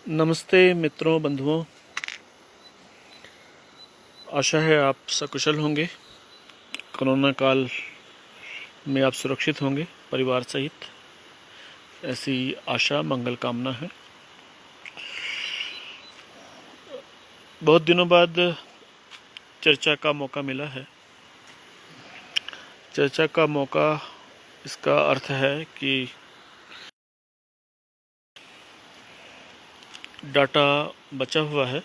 नमस्ते मित्रों, बंधुओं। आशा है आप सकुशल होंगे। कोरोना काल में आप सुरक्षित होंगे परिवार सहित, ऐसी आशा मंगल कामना है। बहुत दिनों बाद चर्चा का मौका मिला है। चर्चा का मौका, इसका अर्थ है कि डाटा बचा हुआ है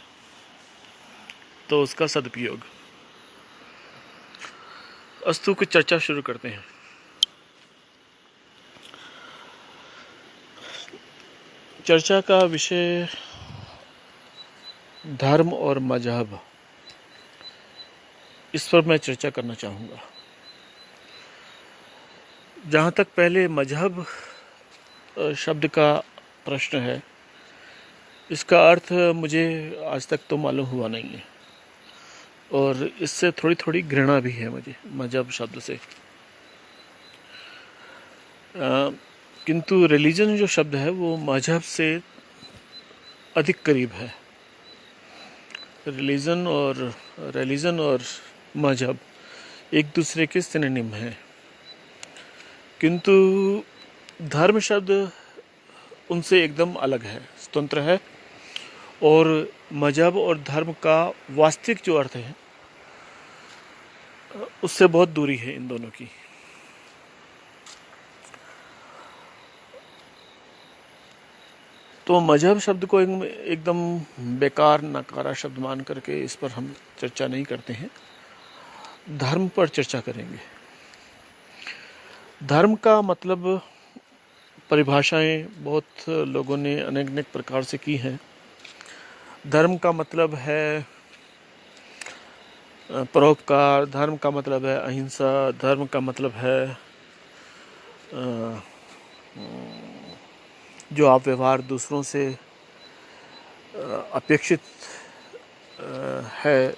तो उसका सदुपयोग। अस्तु की चर्चा शुरू करते हैं। चर्चा का विषय धर्म और मजहब, इस पर मैं चर्चा करना चाहूँगा। जहाँ तक पहले मजहब शब्द का प्रश्न है, इसका अर्थ मुझे आज तक तो मालूम हुआ नहीं है, और इससे थोड़ी थोड़ी घृणा भी है मुझे मजहब शब्द से। किंतु रिलीजन जो शब्द है वो मजहब से अधिक करीब है। रिलीजन और मजहब एक दूसरे के सिनोनिम हैं, किंतु धर्म शब्द उनसे एकदम अलग है, स्वतंत्र है। और मजहब और धर्म का वास्तविक जो अर्थ है उससे बहुत दूरी है इन दोनों की। तो मजहब शब्द को एकदम बेकार नकारा शब्द मान करके इस पर हम चर्चा नहीं करते हैं। धर्म पर चर्चा करेंगे। धर्म का मतलब परिभाषाएं बहुत लोगों ने अनेक अनेक प्रकार से की हैं। धर्म का मतलब है परोपकार, धर्म का मतलब है अहिंसा, धर्म का मतलब है जो आप व्यवहार दूसरों से अपेक्षित है,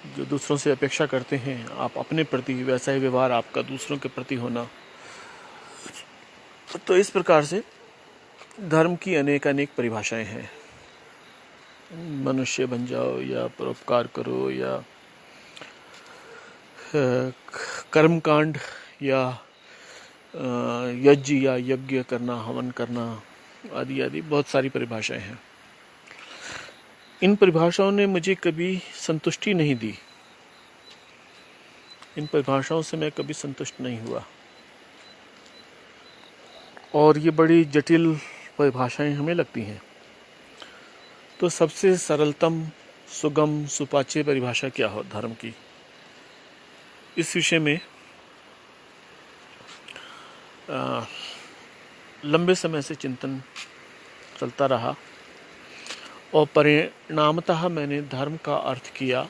जो दूसरों से अपेक्षा करते हैं आप अपने प्रति, वैसा ही व्यवहार आपका दूसरों के प्रति होना। तो इस प्रकार से धर्म की अनेक अनेक परिभाषाएं हैं। मनुष्य बन जाओ, या परोपकार करो, या कर्मकांड, या यज्ञ या यज्ञ करना, हवन करना, आदि आदि बहुत सारी परिभाषाएं हैं। इन परिभाषाओं ने मुझे कभी संतुष्टि नहीं दी। इन परिभाषाओं से मैं कभी संतुष्ट नहीं हुआ, और ये बड़ी जटिल परिभाषाएं हमें लगती हैं। तो सबसे सरलतम, सुगम, सुपाच्य परिभाषा क्या हो धर्म की, इस विषय में लंबे समय से चिंतन चलता रहा, और परिणामतः मैंने धर्म का अर्थ किया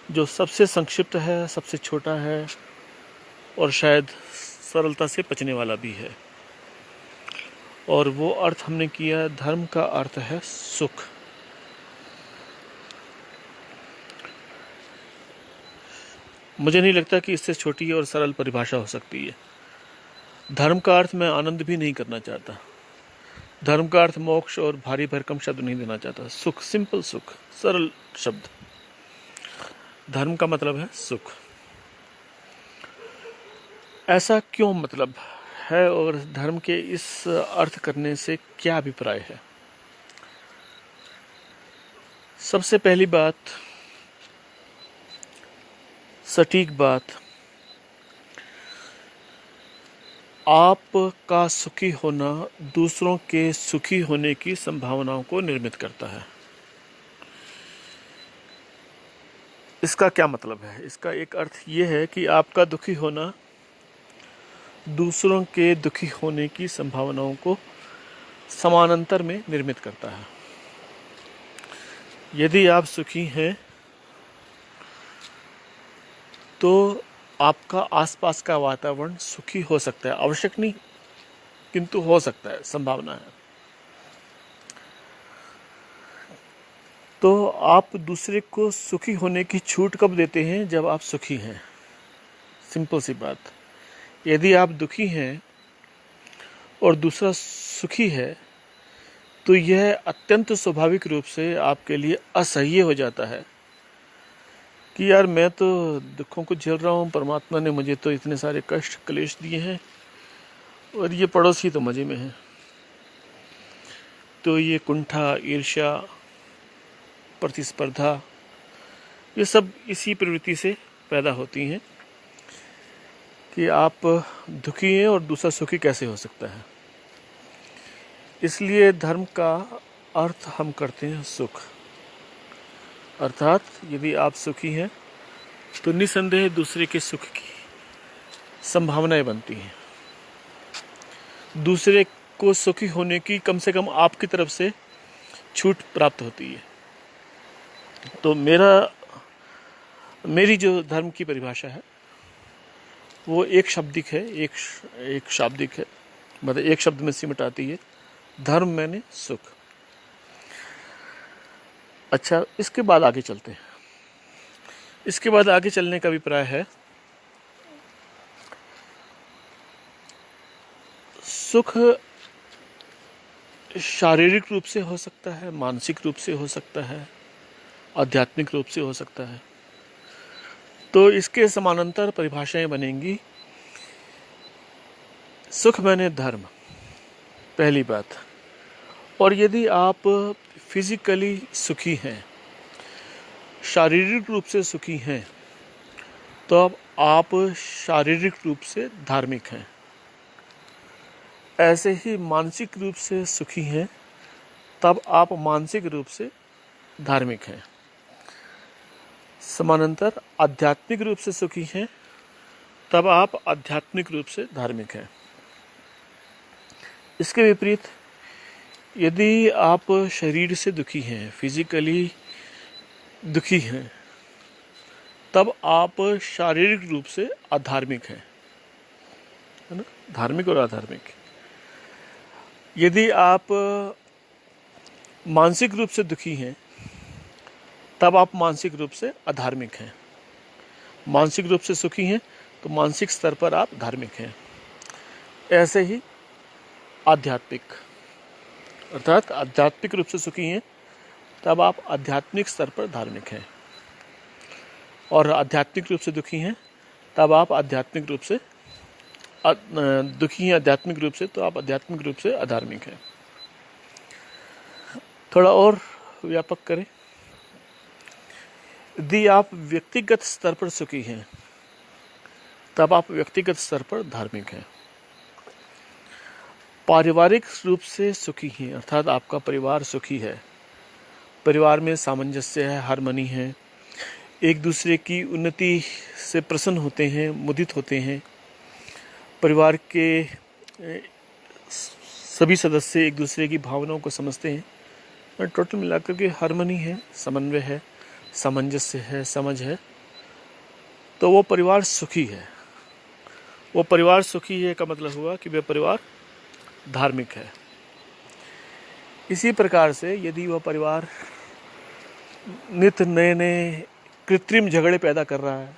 जो सबसे संक्षिप्त है, सबसे छोटा है, और शायद सरलता से पचने वाला भी है। और वो अर्थ हमने किया, धर्म का अर्थ है सुख। मुझे नहीं लगता कि इससे छोटी और सरल परिभाषा हो सकती है। धर्म का अर्थ मैं आनंद भी नहीं करना चाहता। धर्म का अर्थ मोक्ष और भारी भरकम शब्द नहीं देना चाहता। सुख, सिंपल सुख, सरल शब्द। धर्म का मतलब है सुख। ऐसा क्यों मतलब है, और धर्म के इस अर्थ करने से क्या अभिप्राय है? सबसे पहली बात, सटीक बात, आपका सुखी होना दूसरों के सुखी होने की संभावनाओं को निर्मित करता है। इसका क्या मतलब है? इसका एक अर्थ ये है कि आपका दुखी होना दूसरों के दुखी होने की संभावनाओं को समानांतर में निर्मित करता है। यदि आप सुखी हैं तो आपका आसपास का वातावरण सुखी हो सकता है। आवश्यक नहीं, किंतु हो सकता है, संभावना है। तो आप दूसरे को सुखी होने की छूट कब देते हैं? जब आप सुखी हैं। सिंपल सी बात। यदि आप दुखी हैं और दूसरा सुखी है, तो तो यह अत्यंत स्वाभाविक रूप से आपके लिए असह्य हो जाता है कि यार मैं तो दुखों को झेल रहा हूँ, परमात्मा ने मुझे तो इतने सारे कष्ट क्लेश दिए हैं और ये पड़ोसी तो मज़े में है। तो ये कुंठा, ईर्ष्या, प्रतिस्पर्धा, ये सब इसी प्रवृत्ति से पैदा होती हैं कि आप दुखी हैं और दूसरा सुखी कैसे हो सकता है। इसलिए धर्म का अर्थ हम करते हैं सुख, अर्थात यदि आप सुखी हैं तो निसंदेह दूसरे के सुख की संभावनाएं बनती हैं। दूसरे को सुखी होने की कम से कम आपकी तरफ से छूट प्राप्त होती है। तो मेरी जो धर्म की परिभाषा है वो एक शाब्दिक है, एक शाब्दिक है, मतलब एक शब्द में सिमट आती है, धर्म मैंने सुख। अच्छा, इसके बाद आगे चलते हैं। इसके बाद आगे चलने का अभिप्राय है सुख शारीरिक रूप से हो सकता है, मानसिक रूप से हो सकता है, आध्यात्मिक रूप से हो सकता है। तो इसके समानांतर परिभाषाएं बनेंगी। सुख मैंने धर्म, पहली बात। और यदि आप फिजिकली सुखी हैं, शारीरिक रूप से सुखी हैं, तो अब आप शारीरिक रूप से धार्मिक हैं। ऐसे ही मानसिक रूप से सुखी हैं, तब आप मानसिक रूप से धार्मिक हैं। समानांतर आध्यात्मिक रूप से सुखी हैं, तब आप आध्यात्मिक रूप से धार्मिक हैं। इसके विपरीत यदि आप शरीर से दुखी हैं, फिजिकली दुखी हैं, तब आप शारीरिक रूप से अधार्मिक हैं, है ना, धार्मिक और अधार्मिक। यदि आप मानसिक रूप से दुखी हैं, तब आप मानसिक रूप से अधार्मिक हैं। मानसिक रूप से सुखी हैं तो मानसिक स्तर पर आप धार्मिक हैं। ऐसे ही आध्यात्मिक, अर्थात आध्यात्मिक रूप से सुखी हैं, तब आप आध्यात्मिक स्तर पर धार्मिक हैं। और आध्यात्मिक रूप से दुखी हैं, तब आप आध्यात्मिक रूप से दुखी हैं आध्यात्मिक रूप से, तो आप आध्यात्मिक रूप से अधार्मिक हैं। थोड़ा और व्यापक करें, यदि आप व्यक्तिगत स्तर पर सुखी हैं, तब आप व्यक्तिगत स्तर पर धार्मिक हैं। पारिवारिक रूप से सुखी हैं, अर्थात आपका परिवार सुखी है, परिवार में सामंजस्य है, हार्मनी है, एक दूसरे की उन्नति से प्रसन्न होते हैं, मुदित होते हैं, परिवार के सभी सदस्य एक दूसरे की भावनाओं को समझते हैं, और टोटल मिलाकर के हार्मनी है, समन्वय है, सामंजस्य है, समझ है, तो वो परिवार सुखी है। वो परिवार सुखी है का मतलब हुआ कि वह परिवार धार्मिक है। इसी प्रकार से यदि वह परिवार नित्य नए नए कृत्रिम झगड़े पैदा कर रहा है,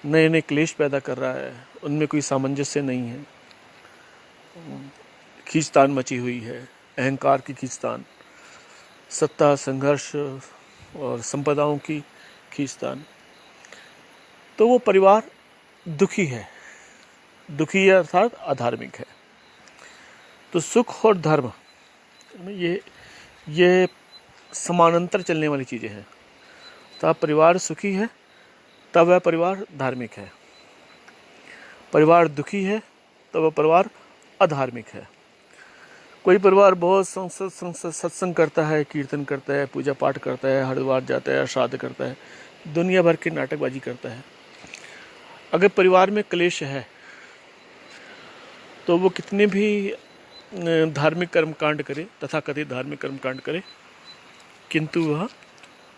नए नए क्लेश पैदा कर रहा है, उनमें कोई सामंजस्य नहीं है, खींचतान मची हुई है, अहंकार की खींचतान, सत्ता संघर्ष और संपदाओं की खींचतान, तो वो परिवार दुखी है, दुखी है अर्थात अधार्मिक है। तो सुख और धर्म ये समानांतर चलने वाली चीज़ें हैं। तो आप परिवार सुखी है तब वह परिवार धार्मिक है, परिवार दुखी है तब वह परिवार अधार्मिक है। कोई परिवार बहुत सत्संग करता है, कीर्तन करता है, पूजा पाठ करता है, हरिद्वार जाता है, श्राद्ध करता है, दुनिया भर की नाटकबाजी करता है, अगर परिवार में क्लेश है तो वो कितने भी धार्मिक कर्मकांड करे, तथाकथित धार्मिक कर्मकांड करे, किंतु वह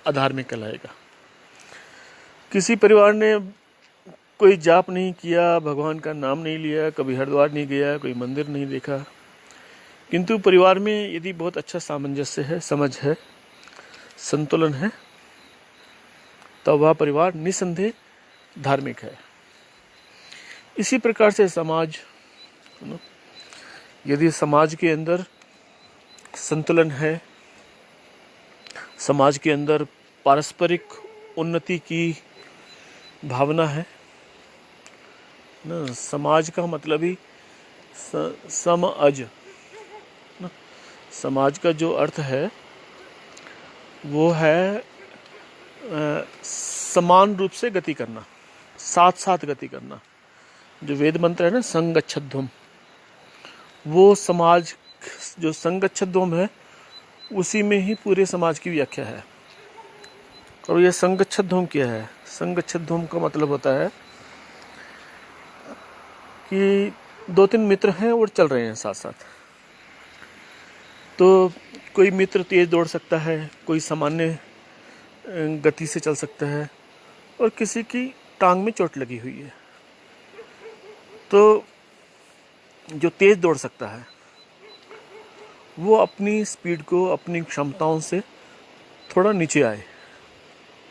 अधार्मिक कहलाएगा। किसी परिवार ने कोई जाप नहीं किया, भगवान का नाम नहीं लिया, कभी हरिद्वार नहीं गया, कोई मंदिर नहीं देखा, किंतु परिवार में यदि बहुत अच्छा सामंजस्य है, समझ है, संतुलन है, तो वह परिवार निसंदेह धार्मिक है। इसी प्रकार से समाज, यदि समाज के अंदर संतुलन है, समाज के अंदर पारस्परिक उन्नति की भावना है ना। समाज का मतलब ही समअज ना। समाज का जो अर्थ है वो है समान रूप से गति करना, साथ साथ गति करना। जो वेद मंत्र है ना, संगच्छध्वम, वो समाज जो संगच्छध्वम है उसी में ही पूरे समाज की व्याख्या है। और ये संगच्छध्वम क्या है? संगच्छध्वम का मतलब होता है कि 2-3 मित्र हैं और चल रहे हैं साथ साथ। तो कोई मित्र तेज दौड़ सकता है, कोई सामान्य गति से चल सकता है, और किसी की टांग में चोट लगी हुई है। तो जो तेज दौड़ सकता है वो अपनी स्पीड को, अपनी क्षमताओं से थोड़ा नीचे आए।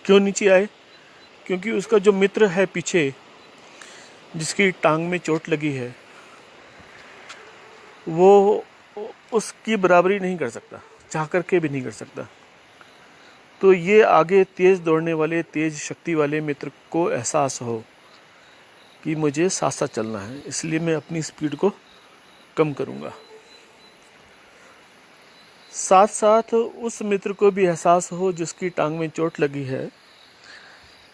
क्यों नीचे आए? क्योंकि उसका जो मित्र है पीछे, जिसकी टांग में चोट लगी है, वो उसकी बराबरी नहीं कर सकता, चाह करके भी नहीं कर सकता। तो ये आगे तेज दौड़ने वाले, तेज शक्ति वाले मित्र को एहसास हो कि मुझे साथ साथ चलना है, इसलिए मैं अपनी स्पीड को कम करूँगा। साथ साथ उस मित्र को भी एहसास हो जिसकी टांग में चोट लगी है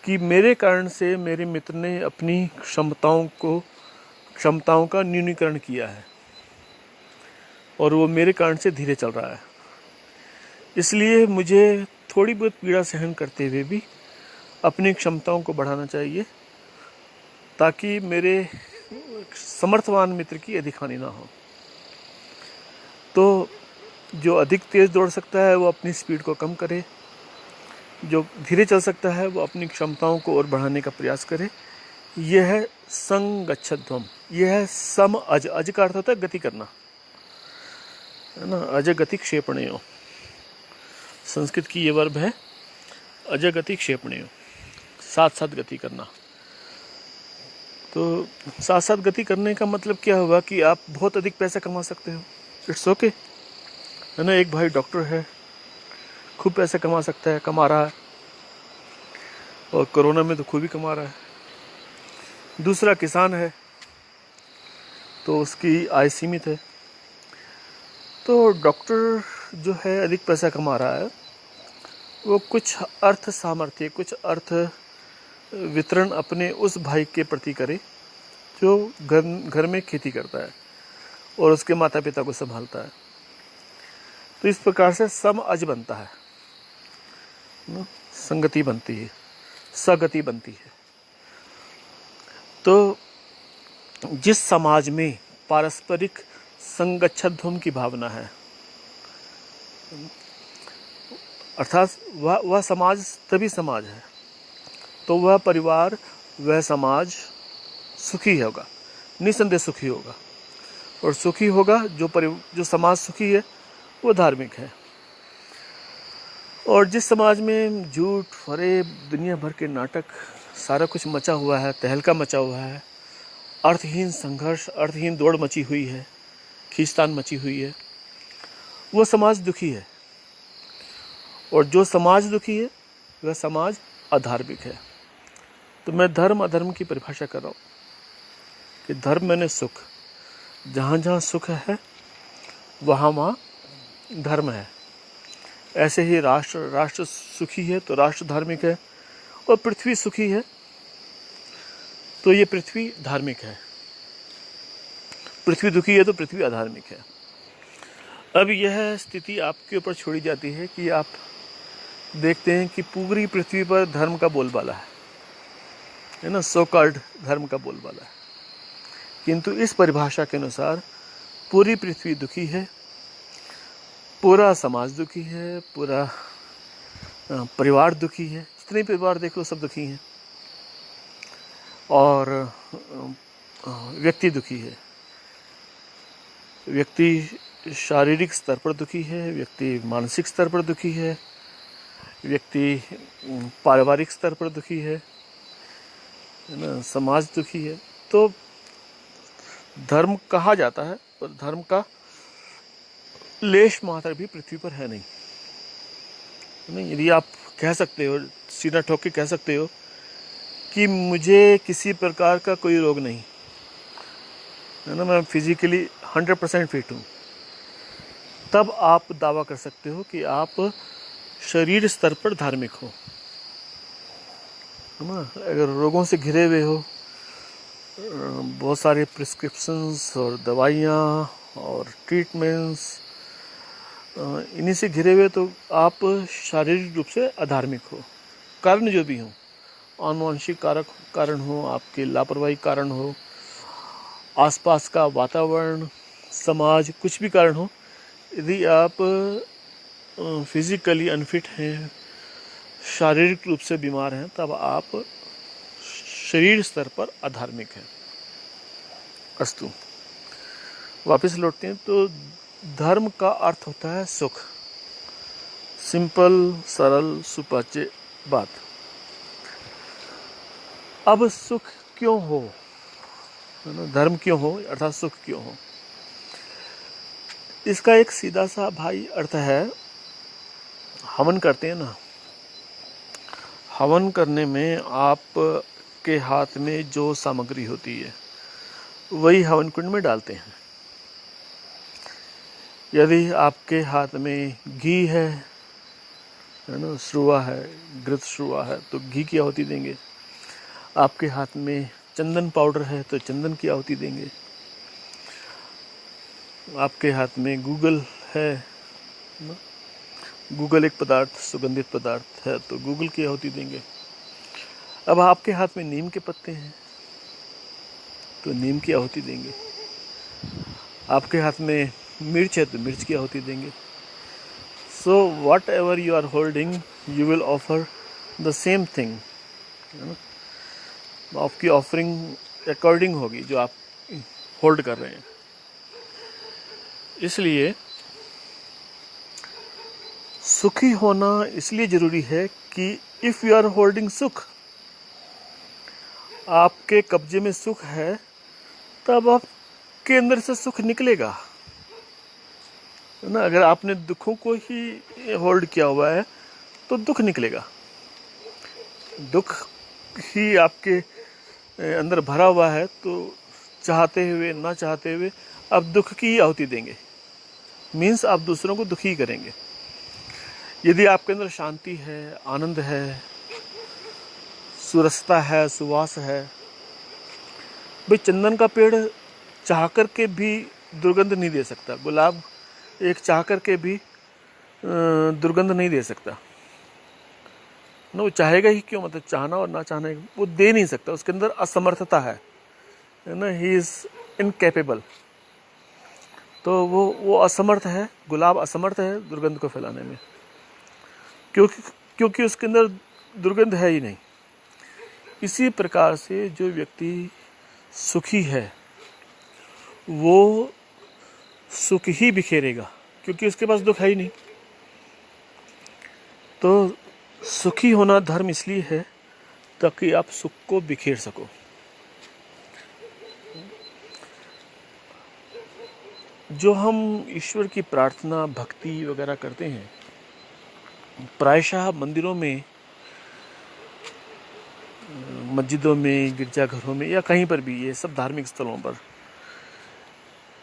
कि मेरे कारण से मेरे मित्र ने अपनी क्षमताओं का न्यूनीकरण किया है और वो मेरे कारण से धीरे चल रहा है। इसलिए मुझे थोड़ी बहुत पीड़ा सहन करते हुए भी अपनी क्षमताओं को बढ़ाना चाहिए, ताकि मेरे समर्थवान मित्र की अधिक हानि ना हो। तो जो अधिक तेज दौड़ सकता है वो अपनी स्पीड को कम करे, जो धीरे चल सकता है वो अपनी क्षमताओं को और बढ़ाने का प्रयास करे। यह है संगच्छध्वम, यह है सम अज। अज का अर्थ होता है गति करना, है ना। अज गति क्षेपणयो, संस्कृत की ये वर्ब है, अज गति क्षेपणयो, साथ साथ गति करना। तो साथ साथ गति करने का मतलब क्या हुआ कि आप बहुत अधिक पैसा कमा सकते हो, इट्स ओके, है ना। एक भाई डॉक्टर है, खूब पैसा कमा सकता है, कमा रहा है, और कोरोना में तो खूब ही कमा रहा है। दूसरा किसान है, तो उसकी आय सीमित है। तो डॉक्टर जो है अधिक पैसा कमा रहा है, वो कुछ अर्थ सामर्थ्य, कुछ अर्थ वितरण अपने उस भाई के प्रति करे जो घर में खेती करता है और उसके माता पिता को संभालता है। तो इस प्रकार से सम अज बनता है, संगति बनती है, सगति बनती है। तो जिस समाज में पारस्परिक संगच्छध्वम की भावना है, अर्थात वह समाज तभी समाज है, तो वह परिवार, वह समाज सुखी होगा, निसंदेह सुखी होगा। और सुखी होगा जो समाज सुखी है वो धार्मिक है। और जिस समाज में झूठ, फरेब, दुनिया भर के नाटक, सारा कुछ मचा हुआ है, तहलका मचा हुआ है, अर्थहीन संघर्ष, अर्थहीन दौड़ मची हुई है, खींचतान मची हुई है, वो समाज दुखी है। और जो समाज दुखी है वह समाज अधार्मिक है। तो मैं धर्म अधर्म की परिभाषा कर रहा हूँ कि धर्म मैंने सुख, जहाँ जहाँ सुख है वहाँ वहाँ धर्म है। ऐसे ही राष्ट्र सुखी है तो राष्ट्र धार्मिक है, और पृथ्वी सुखी है तो ये पृथ्वी धार्मिक है। पृथ्वी दुखी है तो पृथ्वी अधार्मिक है। अब यह स्थिति आपके ऊपर छोड़ी जाती है कि आप देखते हैं कि पूरी पृथ्वी पर धर्म का बोलबाला है ना, सो कॉल्ड धर्म का बोलबाला है। किंतु इस परिभाषा के अनुसार पूरी पृथ्वी दुखी है, पूरा समाज दुखी है, पूरा परिवार दुखी है, जितने परिवार देख लो सब दुखी हैं, और व्यक्ति दुखी है। व्यक्ति शारीरिक स्तर पर दुखी है, व्यक्ति मानसिक स्तर पर दुखी है, व्यक्ति पारिवारिक स्तर पर दुखी है ना, समाज दुखी है। तो धर्म कहा जाता है, पर धर्म का लेश मात्र भी पृथ्वी पर है नहीं। नहीं, यदि आप कह सकते हो, सीधा ठोक के कह सकते हो कि मुझे किसी प्रकार का कोई रोग नहीं है ना, मैं फिजिकली 100% फिट हूँ, तब आप दावा कर सकते हो कि आप शरीर स्तर पर धार्मिक हो, है ना। अगर रोगों से घिरे हुए हो, बहुत सारे प्रिस्क्रिप्शंस और दवाइयाँ और ट्रीटमेंट्स, इन्हीं से घिरे हुए, तो आप शारीरिक रूप से अधार्मिक हो। कारण जो भी हो, आनुवंशिक कारण हो, आपके लापरवाही कारण हो, आसपास का वातावरण, समाज, कुछ भी कारण हो, यदि आप फिजिकली अनफिट हैं, शारीरिक रूप से बीमार हैं, तब आप शरीर स्तर पर अधार्मिक हैं। अस्तु, वापस लौटते हैं। तो धर्म का अर्थ होता है सुख। सिंपल, सरल, सुपाच्य बात। अब सुख क्यों हो, है ना, धर्म क्यों हो अर्थात सुख क्यों हो, इसका एक सीधा सा भाई अर्थ है, हवन करते हैं ना, हवन करने में आप के हाथ में जो सामग्री होती है वही हवन कुंड में डालते हैं। यदि आपके हाथ में घी है ना, श्रुआ है, घृत श्रुआ है, तो घी की आहुति देंगे। आपके हाथ में चंदन पाउडर है तो चंदन की आहुति देंगे। आपके हाथ में गूगल है ना, गूगल एक पदार्थ, सुगंधित पदार्थ है, तो गूगल की आहुति देंगे। अब आपके हाथ में नीम के पत्ते हैं तो नीम की आहुति देंगे। आपके हाथ में मिर्च है तो मिर्च की आहुति देंगे। So whatever you are holding, you will offer the same thing, है ना। आपकी ऑफरिंग अकॉर्डिंग होगी जो आप होल्ड कर रहे हैं। इसलिए सुखी होना इसलिए जरूरी है कि इफ यू आर होल्डिंग सुख, आपके कब्जे में सुख है, तब आपके अंदर से सुख निकलेगा, है ना। अगर आपने दुखों को ही होल्ड किया हुआ है तो दुख निकलेगा। दुख ही आपके अंदर भरा हुआ है, तो चाहते हुए ना चाहते हुए आप दुख की ही आहुति देंगे। मीन्स आप दूसरों को दुखी करेंगे। यदि आपके अंदर शांति है, आनंद है, सुरसता है, सुवास है, भाई चंदन का पेड़ चाह कर के भी दुर्गंध नहीं दे सकता, गुलाब एक चाह कर के भी दुर्गंध नहीं दे सकता ना। वो चाहेगा ही क्यों, मतलब चाहना और ना चाहना वो दे नहीं सकता, उसके अंदर असमर्थता है ना, ही इज इनकैपेबल। तो वो असमर्थ है, गुलाब असमर्थ है दुर्गंध को फैलाने में, क्योंकि उसके अंदर दुर्गंध है ही नहीं। इसी प्रकार से जो व्यक्ति सुखी है वो सुख ही बिखेरेगा, क्योंकि उसके पास दुख है ही नहीं। तो सुखी होना धर्म इसलिए है ताकि आप सुख को बिखेर सको। जो हम ईश्वर की प्रार्थना, भक्ति वगैरह करते हैं, प्रायशः मंदिरों में, मस्जिदों में, गिरजाघरों में या कहीं पर भी, ये सब धार्मिक स्थलों पर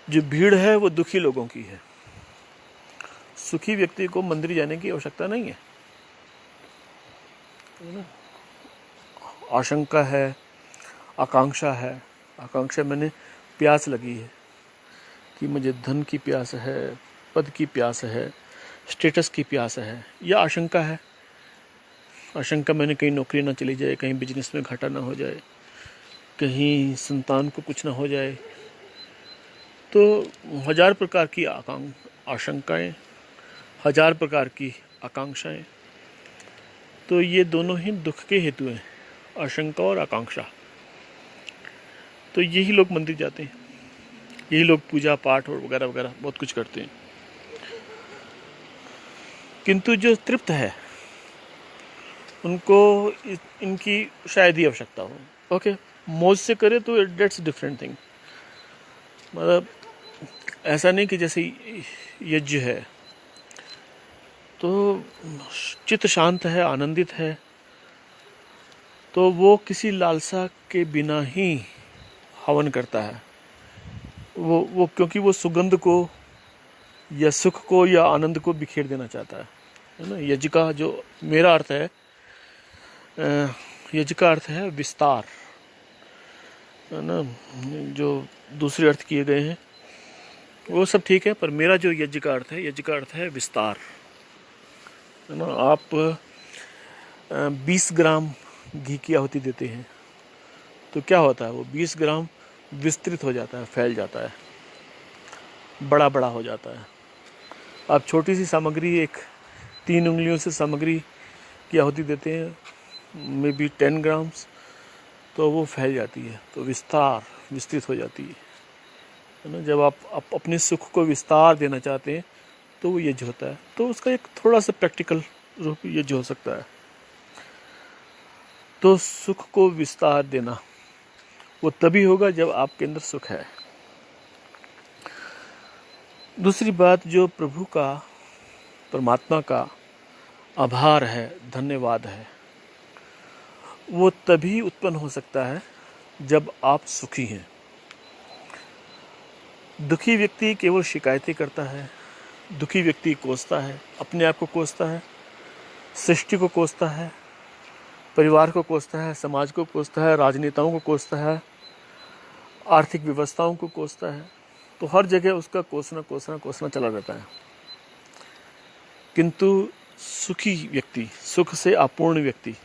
जो भीड़ है वो दुखी लोगों की है। सुखी व्यक्ति को मंदिर जाने की आवश्यकता नहीं है। आशंका है, आकांक्षा है। आकांक्षा मैंने प्यास लगी है कि मुझे धन की प्यास है, पद की प्यास है, स्टेटस की प्यास है, या आशंका है। आशंका मैंने कहीं नौकरी ना चली जाए, कहीं बिजनेस में घाटा ना हो जाए, कहीं संतान को कुछ ना हो जाए। तो हजार प्रकार की आशंकाएं, हजार प्रकार की आकांक्षाएं, तो ये दोनों ही दुख के हेतु हैं, आशंका और आकांक्षा। तो यही लोग मंदिर जाते हैं, यही लोग पूजा पाठ और वगैरह वगैरह बहुत कुछ करते हैं। किंतु जो तृप्त है उनको इनकी शायद ही आवश्यकता हो। ओके, मौज से करे तो दैट्स डिफरेंट थिंग। मतलब ऐसा नहीं कि जैसे यज्ञ है तो चित्त शांत है, आनंदित है, तो वो किसी लालसा के बिना ही हवन करता है। वो क्योंकि वो सुगंध को या सुख को या आनंद को बिखेर देना चाहता है ना। यज्ञ का जो मेरा अर्थ है, यज्ञ का अर्थ है विस्तार, है ना। जो दूसरे अर्थ किए गए हैं वो सब ठीक है, पर मेरा जो यज्ञ का अर्थ है, यज्ञ का अर्थ है विस्तार, है ना। आप 20 ग्राम घी की आहुति देते हैं तो क्या होता है, वो 20 ग्राम विस्तृत हो जाता है, फैल जाता है, बड़ा बड़ा हो जाता है। आप छोटी सी सामग्री, एक 3 उंगलियों से सामग्री की आहुति देते हैं, मे बी 10 ग्राम्स, तो वो फैल जाती है, तो विस्तृत हो जाती है ना। जब आप अपने सुख को विस्तार देना चाहते हैं तो वो यज्ञ होता है। तो उसका एक थोड़ा सा प्रैक्टिकल रूप यज्ञ हो सकता है। तो सुख को विस्तार देना वो तभी होगा जब आपके अंदर सुख है। दूसरी बात, जो प्रभु का, परमात्मा का आभार है, धन्यवाद है, वो तभी उत्पन्न हो सकता है जब आप सुखी हैं। दुखी व्यक्ति केवल शिकायतें करता है, दुखी व्यक्ति कोसता है, अपने आप को कोसता है, सृष्टि को कोसता है, परिवार को कोसता है, समाज को कोसता है, राजनेताओं को कोसता है, आर्थिक व्यवस्थाओं को कोसता है। तो हर जगह उसका कोसना चला रहता है। किंतु सुखी व्यक्ति, सुख से अपूर्ण व्यक्ति,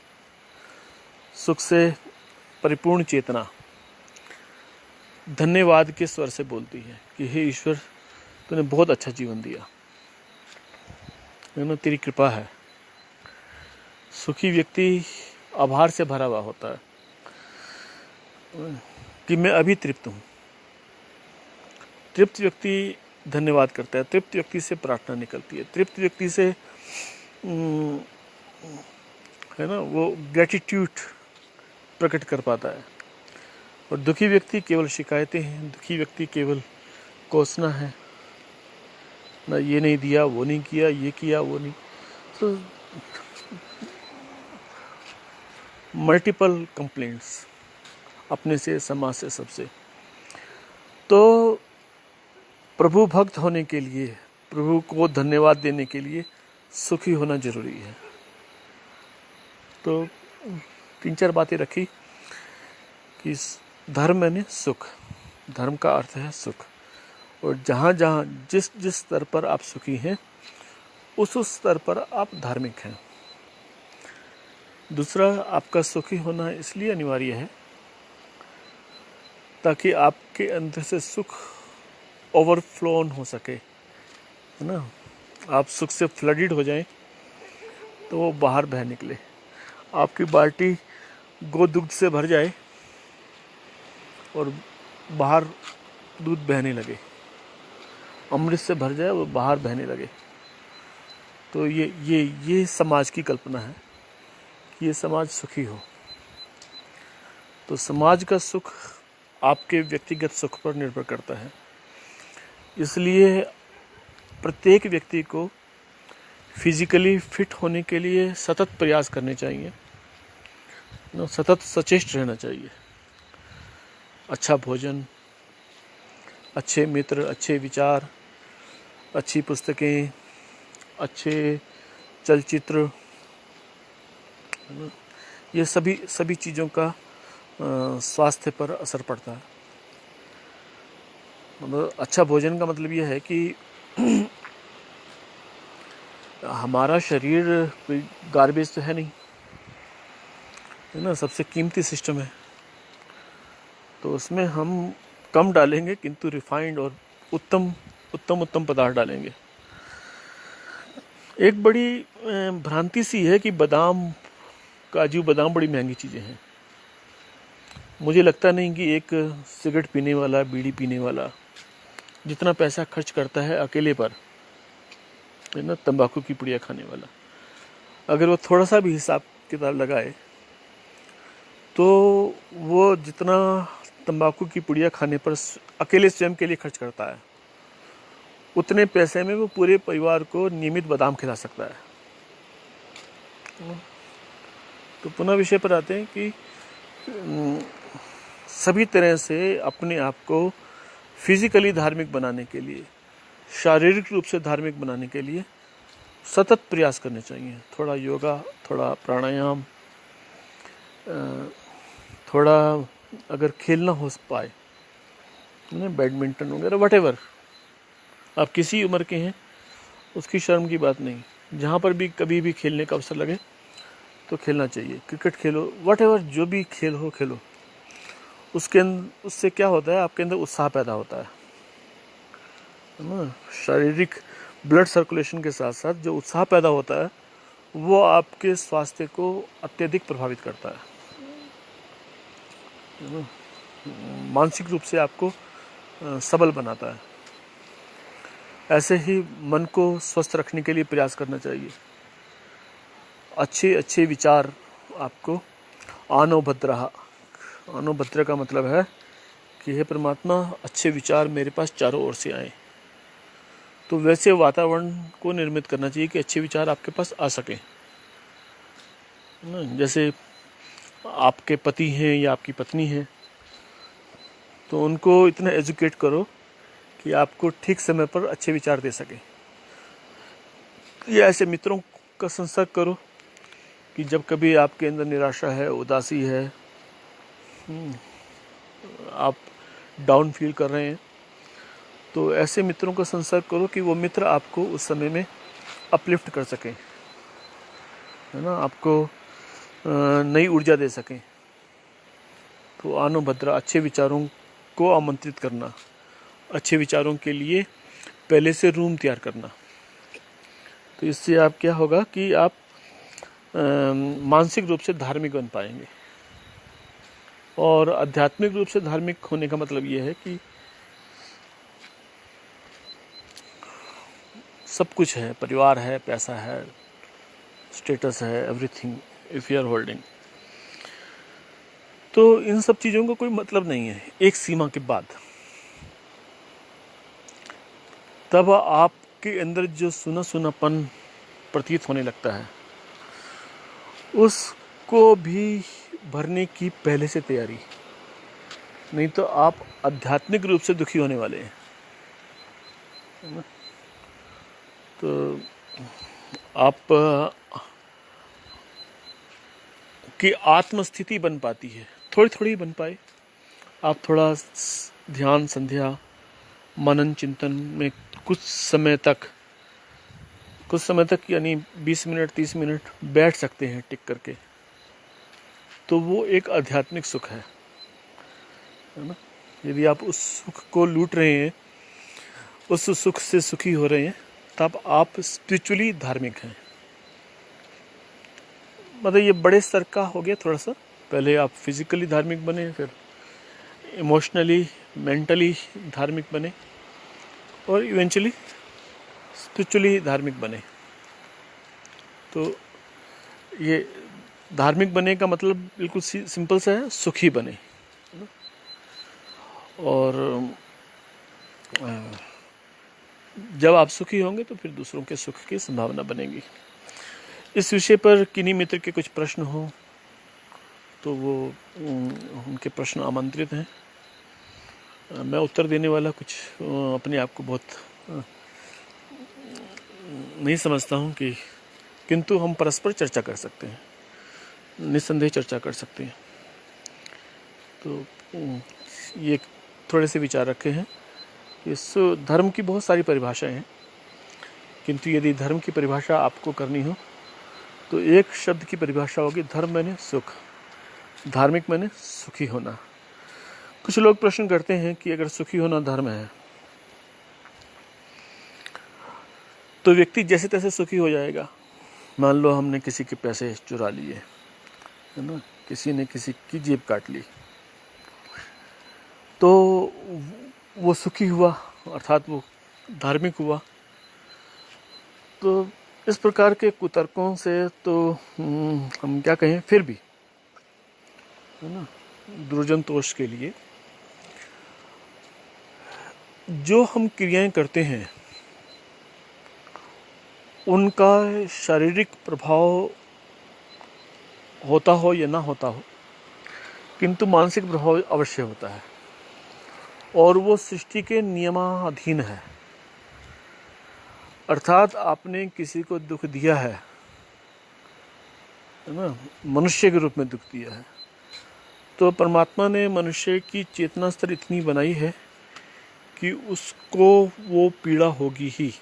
सुख से परिपूर्ण चेतना धन्यवाद के स्वर से बोलती है कि हे ईश्वर, तूने बहुत अच्छा जीवन दिया, तेरी कृपा है। सुखी व्यक्ति आभार से भरा हुआ होता है कि मैं अभी तृप्त हूँ। तृप्त व्यक्ति धन्यवाद करता है, तृप्त व्यक्ति से प्रार्थना निकलती है, तृप्त व्यक्ति से है ना, वो ग्रेटिट्यूड प्रकट कर पाता है। और दुखी व्यक्ति केवल शिकायतें हैं, दुखी व्यक्ति केवल कोसना है ना, ये नहीं दिया, वो नहीं किया, ये किया, वो नहीं। तो मल्टीपल कंप्लेंट्स अपने से, समाज से, सबसे। तो प्रभु भक्त होने के लिए, प्रभु को धन्यवाद देने के लिए सुखी होना जरूरी है। तो 3-4 बातें रखी कि धर्म यानी सुख, धर्म का अर्थ है सुख, और जहाँ जहाँ जिस जिस स्तर पर आप सुखी हैं उस स्तर पर आप धार्मिक हैं। दूसरा, आपका सुखी होना इसलिए अनिवार्य है ताकि आपके अंदर से सुख ओवरफ्लोन हो सके, है ना। आप सुख से फ्लडेड हो जाएं तो वो बाहर बह निकले। आपकी बाल्टी गोदुग्ध से भर जाए और बाहर दूध बहने लगे, अमृत से भर जाए वो बाहर बहने लगे। तो ये समाज की कल्पना है कि ये समाज सुखी हो। तो समाज का सुख आपके व्यक्तिगत सुख पर निर्भर करता है। इसलिए प्रत्येक व्यक्ति को फिजिकली फिट होने के लिए सतत प्रयास करने चाहिए, सतत सचेष्ट रहना चाहिए। अच्छा भोजन, अच्छे मित्र, अच्छे विचार, अच्छी पुस्तकें, अच्छे चलचित्र, ये सभी चीज़ों का स्वास्थ्य पर असर पड़ता है। मतलब अच्छा भोजन का मतलब ये है कि हमारा शरीर कोई गार्बेज तो है नहीं, है ना, सबसे कीमती सिस्टम है। तो उसमें हम कम डालेंगे किंतु रिफाइंड और उत्तम पदार्थ डालेंगे। एक बड़ी भ्रांति सी है कि बादाम, काजू बादाम बड़ी महंगी चीज़ें हैं। मुझे लगता नहीं कि एक सिगरेट पीने वाला, बीड़ी पीने वाला जितना पैसा खर्च करता है अकेले पर, है ना, तंबाकू की पुड़िया खाने वाला, अगर वो थोड़ा सा भी हिसाब किताब लगाए तो वो जितना तंबाकू की पुड़िया खाने पर अकेले स्वयं के लिए खर्च करता है, उतने पैसे में वो पूरे परिवार को नियमित बादाम खिला सकता है। तो पुनः विषय पर आते हैं कि सभी तरह से अपने आप को फिजिकली धार्मिक बनाने के लिए, शारीरिक रूप से धार्मिक बनाने के लिए सतत प्रयास करने चाहिए। थोड़ा योगा, थोड़ा प्राणायाम, थोड़ा अगर खेलना हो पाए, बैडमिंटन वगैरह, वटेवर, आप किसी उम्र के हैं, उसकी शर्म की बात नहीं। जहाँ पर भी कभी भी खेलने का अवसर लगे तो खेलना चाहिए। क्रिकेट खेलो, वटेवर, जो भी खेल हो खेलो। उससे क्या होता है, आपके अंदर उत्साह पैदा होता है ना। शारीरिक ब्लड सर्कुलेशन के साथ साथ जो उत्साह पैदा होता है वो आपके स्वास्थ्य को अत्यधिक प्रभावित करता है। मानसिक रूप से आपको सबल बनाता है। ऐसे ही मन को स्वस्थ रखने के लिए प्रयास करना चाहिए। अच्छे अच्छे विचार आपको आनो भद्रहा, आनो भद्र का मतलब है कि हे परमात्मा, अच्छे विचार मेरे पास चारों ओर से आए। तो वैसे वातावरण को निर्मित करना चाहिए कि अच्छे विचार आपके पास आ सकें। जैसे आपके पति हैं या आपकी पत्नी है, तो उनको इतना एजुकेट करो कि आपको ठीक समय पर अच्छे विचार दे सके। या ऐसे मित्रों का संपर्क करो कि जब कभी आपके अंदर निराशा है, उदासी है, आप डाउन फील कर रहे हैं, तो ऐसे मित्रों का संपर्क करो कि वो मित्र आपको उस समय में अपलिफ्ट कर सकें, है ना, आपको नई ऊर्जा दे सकें। तो आनो भद्रा, अच्छे विचारों को आमंत्रित करना, अच्छे विचारों के लिए पहले से रूम तैयार करना। तो इससे आप क्या होगा कि आप मानसिक रूप से धार्मिक बन पाएंगे। और आध्यात्मिक रूप से धार्मिक होने का मतलब ये है कि सब कुछ है, परिवार है, पैसा है, स्टेटस है, everything if you are holding. तो इन सब चीज़ों का कोई मतलब नहीं है एक सीमा के बाद। तब आपके अंदर जो सुना सुनापन प्रतीत होने लगता है, उसको भी भरने की पहले से तैयारी, नहीं तो आप आध्यात्मिक रूप से दुखी होने वाले हैं। तो आप की आत्मस्थिति बन पाती है, थोड़ी थोड़ी बन पाए। आप थोड़ा ध्यान, संध्या, मनन चिंतन में कुछ समय तक यानी 20 मिनट 30 मिनट बैठ सकते हैं टिक करके, तो वो एक आध्यात्मिक सुख है ना। यदि आप उस सुख को लूट रहे हैं, उस सुख से सुखी हो रहे हैं, तब आप स्पिरिचुअली धार्मिक हैं। मतलब ये बड़े स्तर का हो गया थोड़ा सा। पहले आप फिजिकली धार्मिक बने, फिर इमोशनली, मेंटली धार्मिक बने, और इवेंचुअली स्पिरिचुअली धार्मिक बने। तो ये धार्मिक बने का मतलब बिल्कुल सिंपल सा है, सुखी बने। और जब आप सुखी होंगे तो फिर दूसरों के सुख की संभावना बनेगी। इस विषय पर किन्हीं मित्र के कुछ प्रश्न हो तो वो उनके प्रश्न आमंत्रित हैं। मैं उत्तर देने वाला कुछ अपने आप को बहुत नहीं समझता हूँ कि, किंतु हम परस्पर चर्चा कर सकते हैं, निस्संदेह चर्चा कर सकते हैं। तो ये थोड़े से विचार रखे हैं। इस धर्म की बहुत सारी परिभाषाएं हैं, किंतु यदि धर्म की परिभाषा आपको करनी हो तो एक शब्द की परिभाषा होगी, धर्म माने सुख, धार्मिक माने सुखी होना। कुछ लोग प्रश्न करते हैं कि अगर सुखी होना धर्म है तो व्यक्ति जैसे तैसे सुखी हो जाएगा। मान लो हमने किसी के पैसे चुरा लिए, है ना, किसी ने किसी की जेब काट ली, तो वो सुखी हुआ, अर्थात वो धार्मिक हुआ। तो इस प्रकार के कुतर्कों से तो हम क्या कहें, फिर भी, है ना, दुर्जनतोष के लिए जो हम क्रियाएं करते हैं उनका शारीरिक प्रभाव होता हो या ना होता हो, किंतु मानसिक प्रभाव अवश्य होता है, और वो सृष्टि के नियमाधीन है। अर्थात आपने किसी को दुख दिया है ना, मनुष्य के रूप में दुख दिया है, तो परमात्मा ने मनुष्य की चेतना स्तर इतनी बनाई है कि उसको वो पीड़ा होगी ही।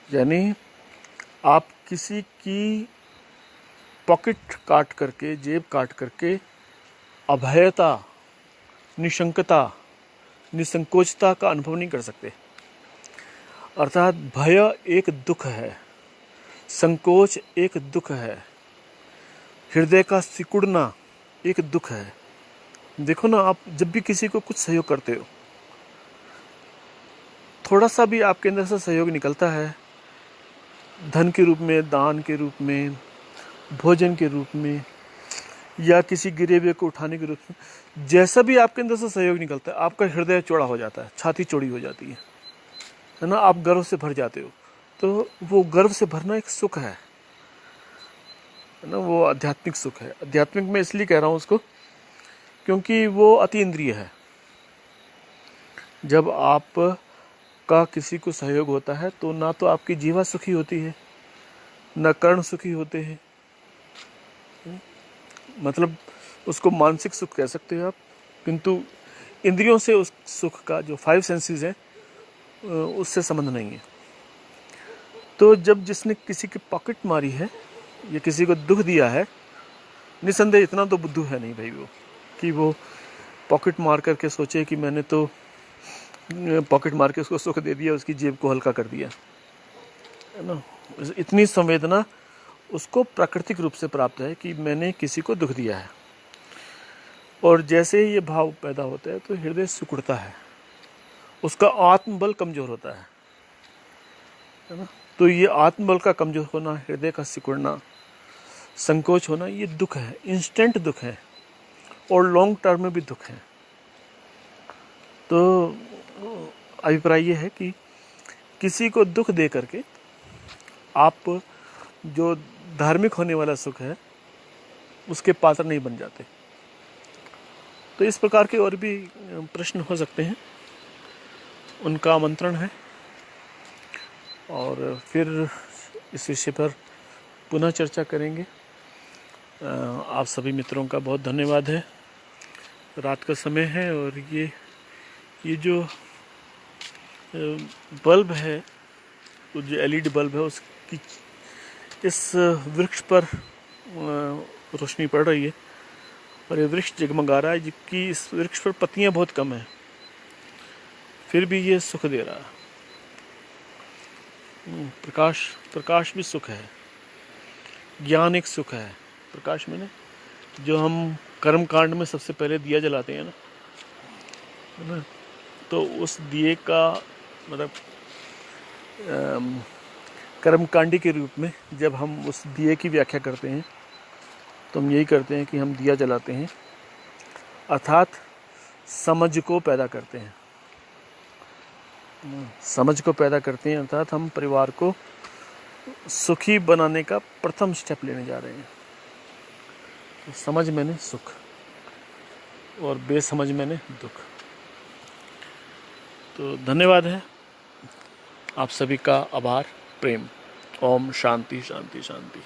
यानी आप किसी की पॉकेट काट करके, जेब काट करके अभयता, निशंकता, निसंकोचता का अनुभव नहीं कर सकते। अर्थात भय एक दुख है, संकोच एक दुख है, हृदय का सिकुड़ना एक दुख है। देखो ना, आप जब भी किसी को कुछ सहयोग करते हो, थोड़ा सा भी आपके अंदर से सहयोग निकलता है, धन के रूप में, दान के रूप में, भोजन के रूप में, या किसी गिरे हुए को उठाने के रूप में, जैसा भी आपके अंदर से सहयोग निकलता है, आपका हृदय चौड़ा हो जाता है, छाती चौड़ी हो जाती है ना, आप गर्व से भर जाते हो। तो वो गर्व से भरना एक सुख है ना, वो आध्यात्मिक सुख है। आध्यात्मिक मैं इसलिए कह रहा हूँ उसको, क्योंकि वो अति इंद्रिय है। जब आप का किसी को सहयोग होता है तो ना तो आपकी जीवा सुखी होती है, न कर्ण सुखी होते हैं। मतलब उसको मानसिक सुख कह सकते हो आप, किंतु इंद्रियों से उस सुख का, जो 5 सेंसेस है, उससे संबंध नहीं है। तो जब जिसने किसी की पॉकेट मारी है या किसी को दुख दिया है, निसंदेह इतना तो बुद्धू है नहीं भाई वो, कि वो पॉकेट मार करके सोचे कि मैंने तो पॉकेट मार के उसको सुख दे दिया, उसकी जेब को हल्का कर दिया, है ना। इतनी संवेदना उसको प्राकृतिक रूप से प्राप्त है कि मैंने किसी को दुख दिया है। और जैसे ही ये भाव पैदा होता है तो हृदय सिकुड़ता है, उसका आत्मबल कमज़ोर होता है ना। तो ये आत्मबल का कमज़ोर होना, हृदय का सिकुड़ना, संकोच होना, ये दुख है, इंस्टेंट दुख है और लॉन्ग टर्म में भी दुख है। तो अभिप्राय ये है कि किसी को दुख दे करके आप जो धार्मिक होने वाला सुख है उसके पात्र नहीं बन जाते। तो इस प्रकार के और भी प्रश्न हो सकते हैं, उनका आमंत्रण है, और फिर इस विषय पर पुनः चर्चा करेंगे। आप सभी मित्रों का बहुत धन्यवाद है। रात का समय है और ये जो बल्ब है, तो जो एलईडी बल्ब है, उसकी इस वृक्ष पर रोशनी पड़ रही है और ये वृक्ष जगमगा रहा है, जबकि इस वृक्ष पर पत्तियां बहुत कम है, फिर भी ये सुख दे रहा है। प्रकाश भी सुख है, ज्ञान एक सुख है। प्रकाश में जो हम कर्म कांड में सबसे पहले दिया जलाते हैं ना, तो उस दिए का मतलब कर्मकांडी के रूप में जब हम उस दिए की व्याख्या करते हैं तो हम यही करते हैं कि हम दिया जलाते हैं, अर्थात समझ को पैदा करते हैं, समझ को पैदा करते हैं, अर्थात हम परिवार को सुखी बनाने का प्रथम स्टेप लेने जा रहे हैं। तो समझ मैंने सुख और बेसमझ मैंने दुख। तो धन्यवाद है, आप सभी का आभार, प्रेम। ओम शांति शांति शांति।